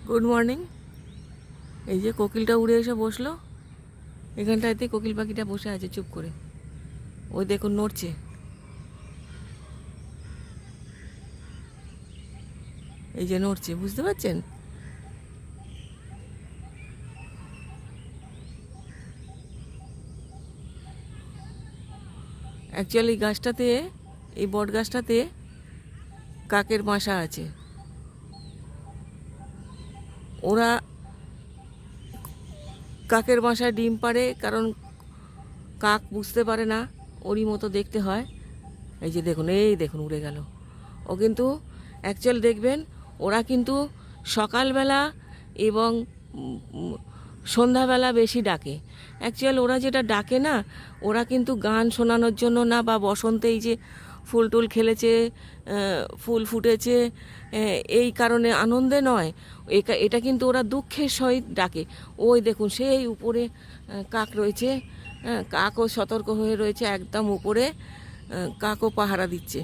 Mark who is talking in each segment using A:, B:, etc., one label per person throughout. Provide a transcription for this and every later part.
A: Good morning. এই যে কোকিলটা উড়ে এসে বসলো এখানটাতে। কোকিল পাখিটা বসে আছে চুপ করে, ওই দেখুন নড়ছে। এই যে নড়ছে, বুঝতে পারছেন? অ্যাকচুয়ালি গাছটাতে, এই বট গাছটাতে কাকের বাসা আছে। ওরা কাকের বাসায় ডিম পাড়ে, কারণ কাক বুঝতে পারে না, ওরই মতো দেখতে হয়। এই যে দেখুন, এই দেখুন উড়ে গেল ও। কিন্তু অ্যাকচুয়াল দেখবেন, ওরা কিন্তু সকালবেলা এবং সন্ধ্যাবেলা বেশি ডাকে। অ্যাকচুয়াল ওরা যেটা ডাকে না, ওরা কিন্তু গান শোনানোর জন্য না, বা বসন্তে এই যে ফুল টুল খেলেছে, ফুল ফুটেছে, এই কারণে আনন্দে নয়। এটা কিন্তু ওরা দুঃখের সহিত ডাকে। ওই দেখুন সেই উপরে কাক রয়েছে, কাকও সতর্ক হয়ে রয়েছে একদম উপরে, কাকও পাহারা দিচ্ছে।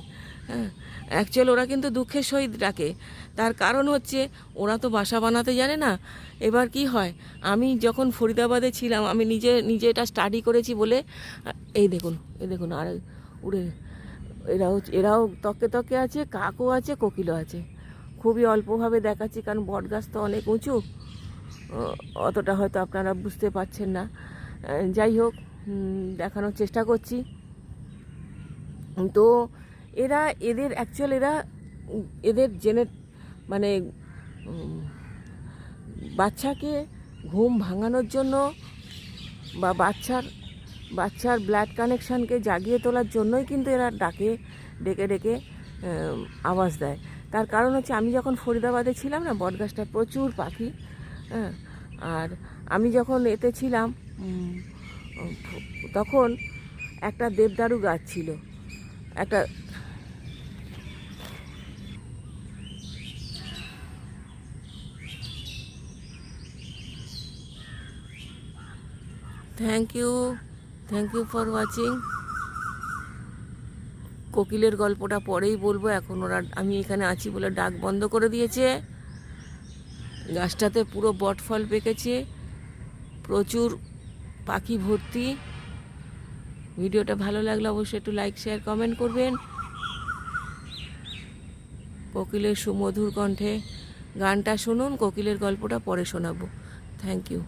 A: হ্যাঁ, অ্যাকচুয়াল ওরা কিন্তু দুঃখের সহিত ডাকে। তার কারণ হচ্ছে ওরা তো বাসা বানাতে জানে না। এবার কি হয়, আমি যখন ফরিদাবাদে ছিলাম, আমি নিজে এটা স্টাডি করেছি বলে, এই দেখুন আর উড়ে, এরাও তকে তকে আছে, কাকও আছে, কোকিলও আছে। খুবই অল্পভাবে দেখাচ্ছি, কারণ বটগাছ তো অনেক উঁচু, অতটা হয়তো আপনারা বুঝতে পারছেন না। যাই হোক, দেখানোর চেষ্টা করছি। তো এদের জেনে মানে বাচ্চাকে ঘুম ভাঙানোর জন্য, বা বাচ্চার ব্লাড কানেকশানকে জাগিয়ে তোলার জন্যই কিন্তু এরা ডেকে ডেকে আওয়াজ দেয়। তার কারণ হচ্ছে, আমি যখন ফরিদাবাদে ছিলাম না, বটগাছটা প্রচুর পাখি। হ্যাঁ, আর আমি যখন এতে ছিলাম, তখন একটা দেবদারু গাছ ছিল, একটা থ্যাংক ইউ ফর ওয়াচিং। কোকিলের গল্পটা পরেই বলবো, এখন আমি এখানে আছি বলে ডাক বন্ধ করে দিয়েছে। গাছটাতে পুরো বটফল পেকেছে, প্রচুর পাখি ভর্তি। ভিডিওটা ভালো লাগলে অবশ্যই একটু লাইক, শেয়ার, কমেন্ট করবেন। কোকিলের সুমধুর কণ্ঠে গানটা শুনুন, কোকিলের গল্পটা পরে শোনাবো। Thank you.